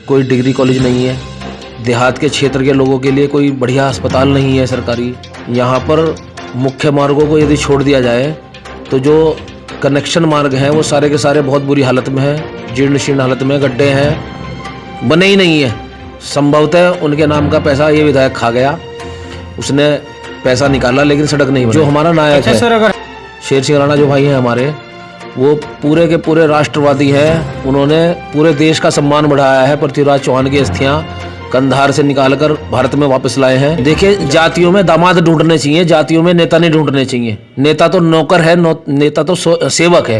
कोई degree college नहीं है, देहात के क्षेत्र के लोगों के लिए कोई बढ़िया अस्पताल नहीं है सरकारी। यहाँ पर मुख्य मार्गों को यदि छोड़ दिया जाए तो जो कनेक्शन मार्ग हैं वो सारे के सारे बहुत बुरी हालत में हैं, जीर्ण शीर्ण हालत में, गड्ढे हैं, बने ही नहीं है। संभवतः उनके नाम का पैसा ये विधायक खा गया, उसने पैसा निकाला लेकिन सड़क नहीं बनी। जो हमारा नायक है सर, अगर शेर सिंह राणा जो भाई हैं हमारे, वो पूरे के पूरे राष्ट्रवादी हैं। उन्होंने पूरे देश का सम्मान बढ़ाया है। पृथ्वीराज चौहान की अस्थियां कंधार से निकालकर भारत में वापस लाए हैं। देखिए, जातियों में दामाद ढूंढने चाहिए, जातियों में नेता नहीं ढूंढने चाहिए। नेता तो नौकर है, नेता तो सेवक है।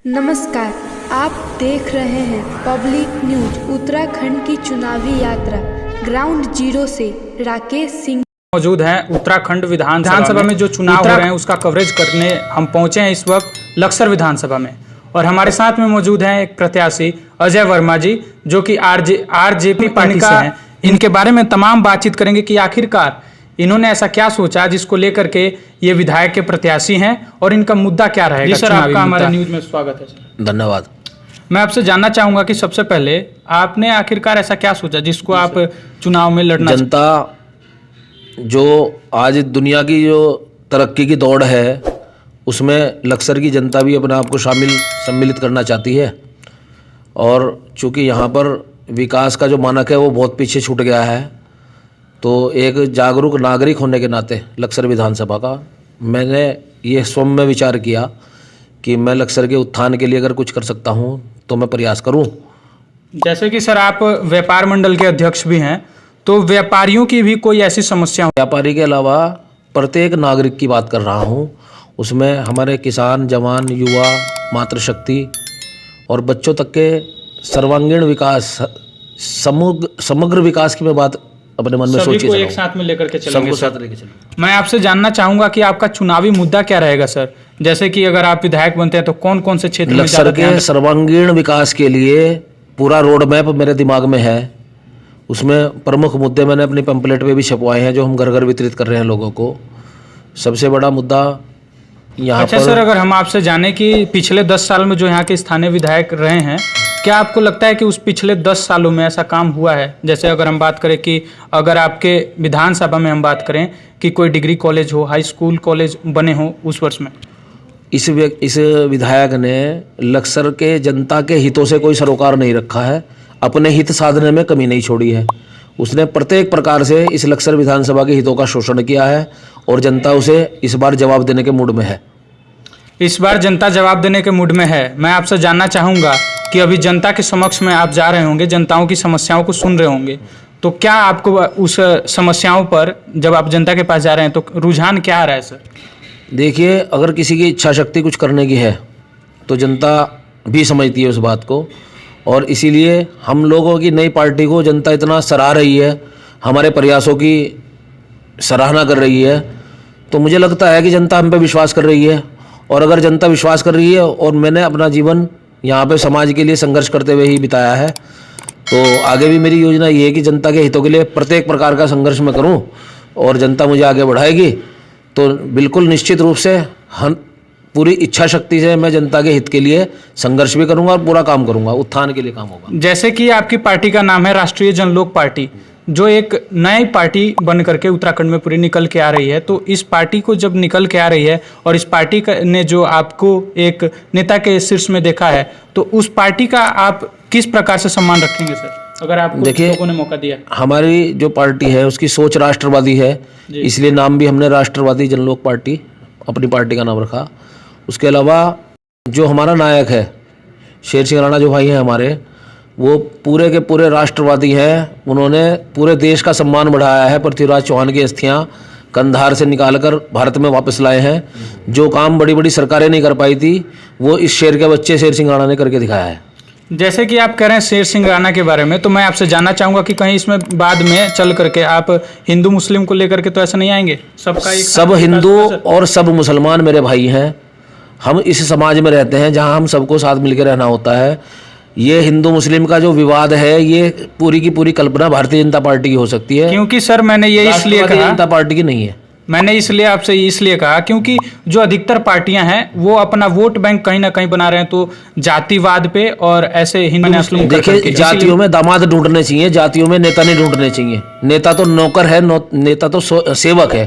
नमस्कार, आप देख रहे हैं पब्लिक न्यूज। उत्तराखंड की चुनावी यात्रा ग्राउंड जीरो से राकेश सिंह मौजूद हैं। उत्तराखंड विधानसभा में जो चुनाव हो रहे हैं उसका कवरेज करने हम पहुंचे हैं इस वक्त लक्सर विधानसभा में, और हमारे साथ में मौजूद हैं एक प्रत्याशी अजय वर्मा जी, जो कि आरजेपी पार्टी से हैं। इनके बारे में तमाम बातचीत करेंगे कि आखिरकार इन्होंने ऐसा क्या सोचा जिसको लेकर के ये विधायक के प्रत्याशी हैं और इनका मुद्दा क्या रहेगा। सर, आपका हमारे न्यूज में स्वागत है सर। धन्यवाद। मैं आपसे जानना चाहूंगा कि सबसे पहले आपने आखिरकार ऐसा क्या सोचा जिसको आप चुनाव में लड़ना। जनता जो आज दुनिया की जो तरक्की की दौड़ है उसमें लक्सर की जनता भी अपने आप को सम्मिलित करना चाहती है, और चूंकि यहाँ पर विकास का जो मानक है वो बहुत पीछे छूट गया है, तो एक जागरूक नागरिक होने के नाते लक्सर विधानसभा का मैंने ये स्वयं में विचार किया कि मैं लक्सर के उत्थान के लिए अगर कुछ कर सकता हूँ तो मैं प्रयास करूँ। जैसे कि सर, आप व्यापार मंडल के अध्यक्ष भी हैं, तो व्यापारियों की भी कोई ऐसी समस्या हो? व्यापारी के अलावा प्रत्येक नागरिक की बात कर रहा हूँ, उसमें हमारे किसान, जवान, युवा, मातृशक्ति और बच्चों तक के सर्वांगीण विकास, समग्र विकास की मैं बात अपने मन में सोची। एक साथ में लेकर के चलेंगे। साथ लेके चलेंगे। मैं आपसे जानना चाहूंगा कि आपका चुनावी मुद्दा क्या रहेगा सर। जैसे कि अगर आप विधायक बनते हैं तो कौन कौन से क्षेत्र में लक्सर के सर्वांगीण विकास के लिए पूरा रोड मैप मेरे दिमाग में है। उसमें प्रमुख मुद्दे मैंने अपनी पैम्पलेट पे भी छपवाए हैं जो हम घर घर वितरित कर रहे हैं लोगों को। सबसे बड़ा मुद्दा यहाँ पर। सर, अगर हम आपसे जाने कि पिछले 10 साल में जो यहाँ के स्थानीय विधायक रहे हैं, क्या आपको लगता है कि उस पिछले 10 सालों में ऐसा काम हुआ है? जैसे अगर हम बात करें कि अगर आपके विधानसभा में हम बात करें कि कोई डिग्री कॉलेज हो, हाई स्कूल कॉलेज बने हो उस वर्ष में। इस विधायक ने लक्सर के जनता के हितों से कोई सरोकार नहीं रखा है, अपने हित साधने में कमी नहीं छोड़ी है। उसने प्रत्येक प्रकार से इस लक्सर विधानसभा के हितों का शोषण किया है और जनता उसे इस बार जवाब देने के मूड में है। इस बार जनता जवाब देने के मूड में है। मैं आपसे जानना चाहूँगा कि अभी जनता के समक्ष में आप जा रहे होंगे, जनताओं की समस्याओं को सुन रहे होंगे, तो क्या आपको उस समस्याओं पर जब आप जनता के पास जा रहे हैं तो रुझान क्या आ रहा है सर? देखिए, अगर किसी की इच्छा शक्ति कुछ करने की है तो जनता भी समझती है उस बात को, और इसीलिए हम लोगों की नई पार्टी को जनता इतना सराह रही है, हमारे प्रयासों की सराहना कर रही है, तो मुझे लगता है कि जनता हम पे विश्वास कर रही है। और अगर जनता विश्वास कर रही है, और मैंने अपना जीवन यहाँ पे समाज के लिए संघर्ष करते हुए ही बिताया है, तो आगे भी मेरी योजना ये है कि जनता के हितों के लिए प्रत्येक प्रकार का संघर्ष मैं करूँ, और जनता मुझे आगे बढ़ाएगी तो बिल्कुल निश्चित रूप से हम पूरी इच्छा शक्ति से मैं जनता के हित के लिए संघर्ष भी करूंगा और पूरा काम करूंगा, उत्थान के लिए काम होगा। जैसे कि आपकी पार्टी का नाम है राष्ट्रीय जनलोक पार्टी, जो एक नई पार्टी बन करके उत्तराखंड में पूरी निकल के आ रही है, तो इस पार्टी को जब निकल के आ रही है और इस पार्टी ने जो आपको एक नेता के शीर्ष में देखा है, तो उस पार्टी का आप किस प्रकार से सम्मान रखेंगे सर, अगर आपको लोगों ने मौका दिया? हमारी जो पार्टी है उसकी सोच राष्ट्रवादी है, इसलिए नाम भी हमने राष्ट्रवादी जनलोक पार्टी अपनी पार्टी का नाम रखा। उसके अलावा जो हमारा नायक है शेर सिंह राणा जो भाई हैं हमारे, वो पूरे के पूरे राष्ट्रवादी हैं। उन्होंने पूरे देश का सम्मान बढ़ाया है। पृथ्वीराज चौहान की अस्थियां कंधार से निकालकर भारत में वापस लाए हैं। जो काम बड़ी बड़ी सरकारें नहीं कर पाई थी, वो इस शेर के बच्चे शेर सिंह राणा ने करके दिखाया है। जैसे कि आप कह रहे हैं शेर सिंह राणा के बारे में, तो मैं आपसे जानना चाहूँगा कि कहीं इसमें बाद में चल करके आप हिंदू मुस्लिम को लेकर के तो ऐसा नहीं आएंगे? सबका एक सब हिंदू और सब मुसलमान मेरे भाई हैं। हम इस समाज में रहते हैं जहाँ हम सबको साथ मिलकर रहना होता है। ये हिंदू मुस्लिम का जो विवाद है, ये पूरी की पूरी कल्पना भारतीय जनता पार्टी की हो सकती है, क्योंकि सर मैंने ये इसलिए कहा, जनता पार्टी की नहीं है। मैंने इसलिए आपसे इसलिए कहा क्योंकि जो अधिकतर पार्टियां हैं वो अपना वोट बैंक कहीं ना कहीं बना रहे हैं, तो जातिवाद पे और ऐसे हिंदू मुस्लिम देखिए, जातियों में दामाद ढूंढने चाहिए, जातियों में नेता नहीं ढूंढने चाहिए। नेता तो नौकर है, नेता तो सेवक है।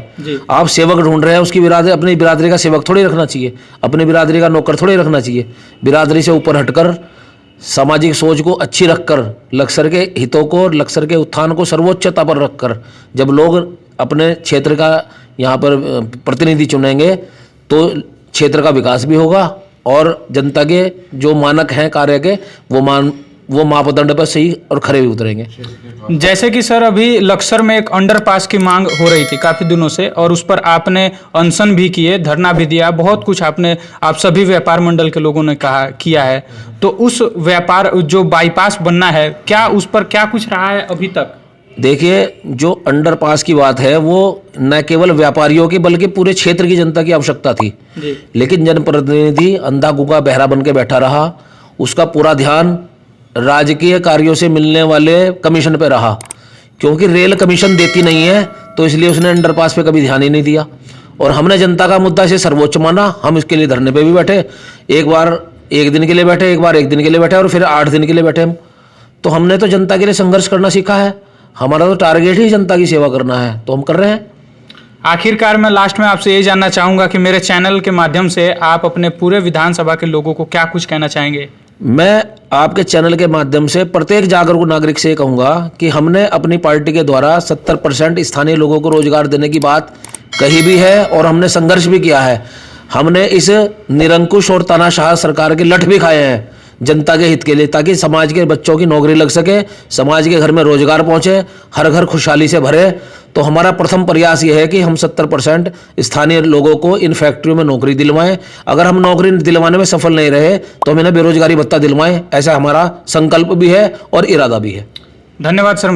आप सेवक ढूंढ रहे हैं, उसकी बिरादरी, अपनी बिरादरी का सेवक थोड़ी रखना चाहिए, अपनी बिरादरी का नौकर थोड़ी रखना चाहिए। बिरादरी से ऊपर हटकर सामाजिक सोच को अच्छी रखकर, लक्सर के हितों को, लक्सर के उत्थान को सर्वोच्चता पर रखकर जब लोग अपने क्षेत्र का यहाँ पर प्रतिनिधि चुनेंगे तो क्षेत्र का विकास भी होगा और जनता के जो मानक हैं कार्य के वो मापदंड पर सही और खरे भी उतरेंगे। जैसे कि सर अभी लक्सर में एक अंडरपास की मांग हो रही थी काफी दिनों से, और उस पर आपने अनशन भी किए, धरना भी दिया, बहुत कुछ आप सभी व्यापार मंडल के लोगों ने किया है। तो उस व्यापार जो बाईपास बनना है, क्या उस पर क्या कुछ रहा है अभी तक? देखिए, जो अंडरपास की बात है वो न केवल व्यापारियों की बल्कि पूरे क्षेत्र की जनता की आवश्यकता थी, लेकिन जनप्रतिनिधि अंधा गुगा बहरा बन के बैठा रहा। उसका पूरा ध्यान राजकीय कार्यों से मिलने वाले कमीशन पे रहा, क्योंकि रेल कमीशन देती नहीं है, तो इसलिए उसने अंडरपास पे कभी ध्यान ही नहीं दिया। और हमने जनता का मुद्दा इसे सर्वोच्च माना, हम इसके लिए धरने पे भी बैठे, एक बार 1 दिन के लिए बैठे, एक बार 1 दिन के लिए बैठे और फिर 8 दिन के लिए बैठे हम। तो हमने तो जनता के लिए संघर्ष करना सीखा है, हमारा तो टारगेट ही जनता की सेवा करना है, तो हम कर रहे हैं। आखिरकार मैं लास्ट में आपसे ये जानना चाहूंगा कि मेरे चैनल के माध्यम से आप अपने पूरे विधानसभा के लोगों को क्या कुछ कहना चाहेंगे? मैं आपके चैनल के माध्यम से प्रत्येक जागरूक नागरिक से कहूँगा कि हमने अपनी पार्टी के द्वारा 70% स्थानीय लोगों को रोजगार देने की बात कही भी है और हमने संघर्ष भी किया है। हमने इस निरंकुश और तानाशाह सरकार के लठ भी खाए हैं जनता के हित के लिए, ताकि समाज के बच्चों की नौकरी लग सके, समाज के घर में रोजगार पहुंचे, हर घर खुशहाली से भरे। तो हमारा प्रथम प्रयास यह है कि हम 70% स्थानीय लोगों को इन फैक्ट्रियों में नौकरी दिलवाएं। अगर हम नौकरी दिलवाने में सफल नहीं रहे तो हम इन्हें बेरोजगारी भत्ता दिलवाएं, ऐसा हमारा संकल्प भी है और इरादा भी है। धन्यवाद सर।